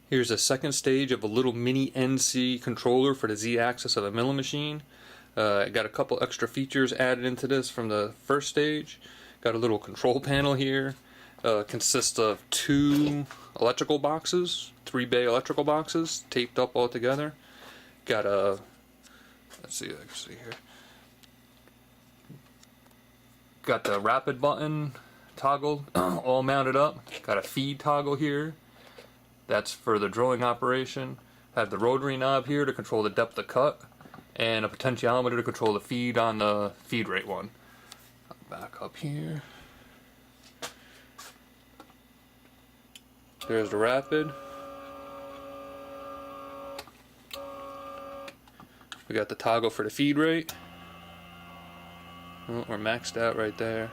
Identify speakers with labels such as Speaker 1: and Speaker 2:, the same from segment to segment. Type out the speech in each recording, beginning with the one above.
Speaker 1: Here's a second stage of a little mini NC controller for the Z-axis of a milling machine. I got a couple extra features added into this from the first stage. Got a little control panel here. Consists of two electrical boxes, 3-bay electrical boxes, taped up all together. Got a, let's see, I can see here. Got the rapid button toggle all mounted up. Got a feed toggle here. That's for the drilling operation. Have the rotary knob here to control the depth of cut, and a potentiometer to control the feed on the feed rate one. Back up here. There's the rapid. We got the toggle for the feed rate. Oh, we're maxed out right there.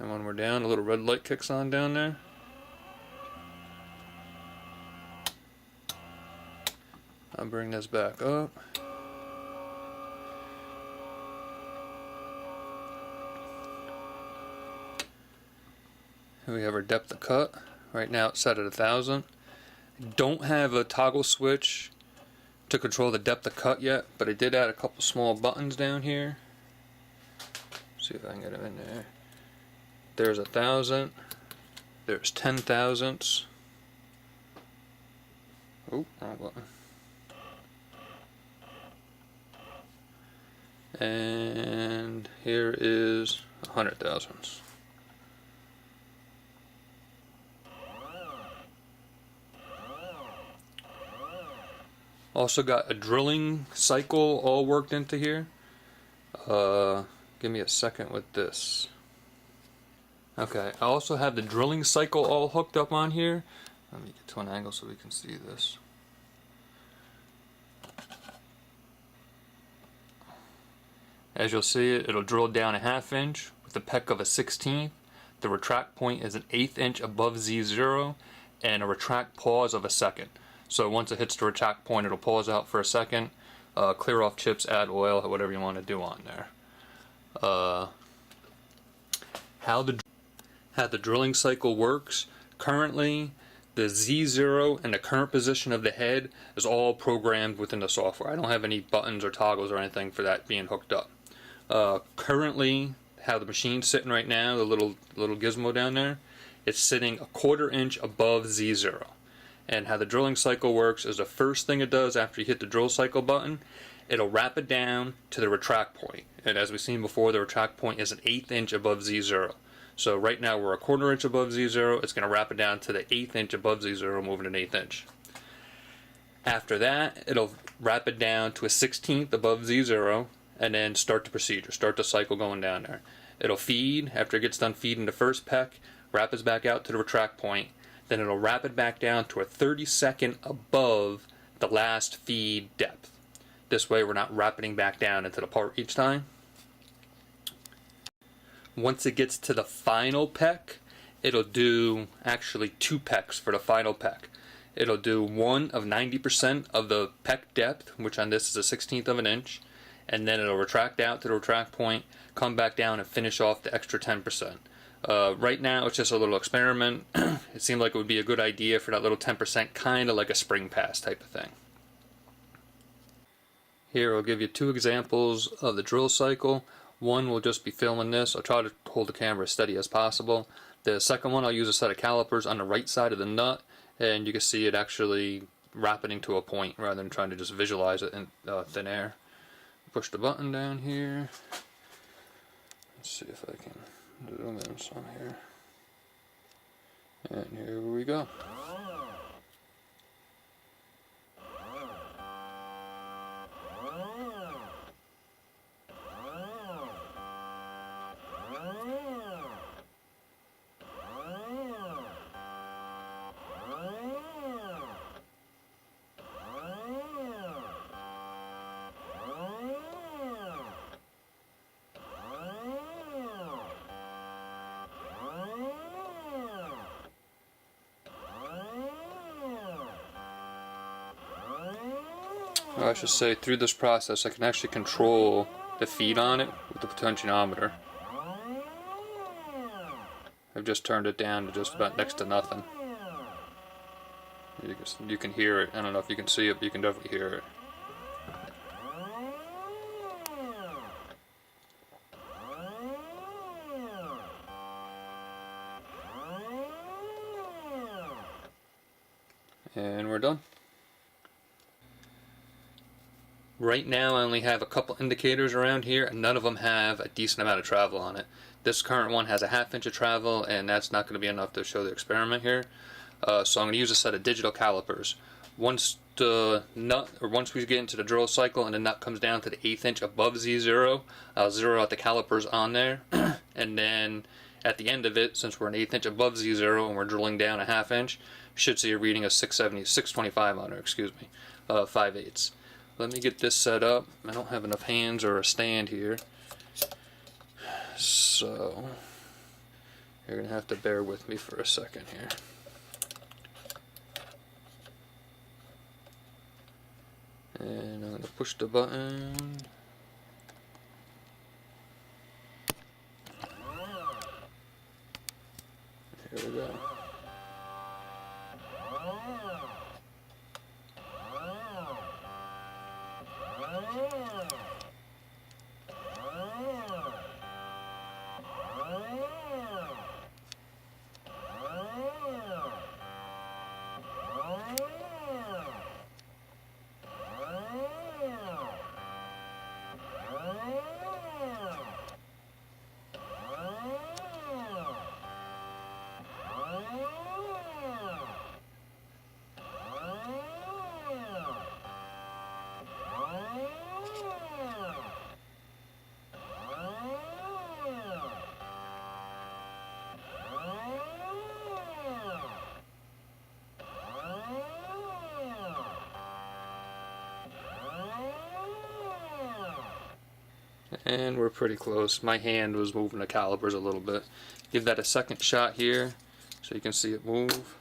Speaker 1: And when we're down, a little red light kicks on down there. I'll bring this back up. Here we have our depth of cut. Right now it's set at 1,000. Don't have a toggle switch to control the depth of cut yet, but I did add a couple small buttons down here. See if I can get them in there. There's 1,000. There's 10 thousandths. Oh, wrong button. And here is 100 thousandths. Also got a drilling cycle all worked into here. Give me a second with this. Okay, I also have the drilling cycle all hooked up on here. Let me get to an angle so we can see this. As you'll see, it'll drill down a 1/2 inch with a peck of a 1/16. The retract point is an 1/8 inch above Z0 and a retract pause of a second. So once it hits the retract point, it'll pause out for a second, clear off chips, add oil, whatever you want to do on there. How the drilling cycle works. Currently, the Z0 and the current position of the head is all programmed within the software. I don't have any buttons or toggles or anything for that being hooked up. Currently, how the machine's sitting right now, the little gizmo down there, it's sitting a 1/4 inch above Z0. And how the drilling cycle works is the first thing it does after you hit the drill cycle button, it'll wrap it down to the retract point. And as we've seen before, the retract point is an 1/8 inch above Z0. So right now we're a 1/4 inch above Z0. It's going to wrap it down to the 1/8 inch above Z0, moving an 1/8 inch. After that, it'll wrap it down to a 1/16 above Z0, and then start the procedure, start the cycle going down there. It'll feed. After it gets done feeding the first peck, wrap it back out to the retract point. Then it'll wrap it back down to a 32nd above the last feed depth. This way we're not wrapping back down into the part each time. Once it gets to the final peck, it'll do actually 2 pecks for the final peck. It'll do one of 90% of the peck depth, which on this is a 1/16 of an inch, and then it'll retract out to the retract point, come back down and finish off the extra 10%. Right now it's just a little experiment. It seemed like it would be a good idea for that little 10%, kind of like a spring pass type of thing. Here I'll give you 2 examples of the drill cycle. One will just be filming this. I'll try to hold the camera as steady as possible. The second one I'll use a set of calipers on the right side of the nut, and you can see it actually wrapping to a point rather than trying to just visualize it in thin air. Push the button down here. Let's see if I can zoom in some here. And here we go. Or I should say, through this process I can actually control the feed on it with the potentiometer. I've just turned it down to just about next to nothing. You can hear it. I don't know if you can see it, but you can definitely hear it. And we're done. Right now I only have a couple indicators around here, and none of them have a decent amount of travel on it. This current one has a 1/2 inch of travel, and that's not going to be enough to show the experiment here. So I'm going to use a set of digital calipers. Once we get into the drill cycle and the nut comes down to the 1/8 inch above Z0, I'll zero out the calipers on there, and then at the end of it, since we're an 1/8 inch above Z0 and we're drilling down a 1/2 inch, should see a reading of 625 on her, 5/8. Let me get this set up. I don't have enough hands or a stand here, so you're gonna have to bear with me for a second here. And I'm gonna push the button. Here we go. And we're pretty close. My hand was moving the calipers a little bit. Give that a second shot here so you can see it move.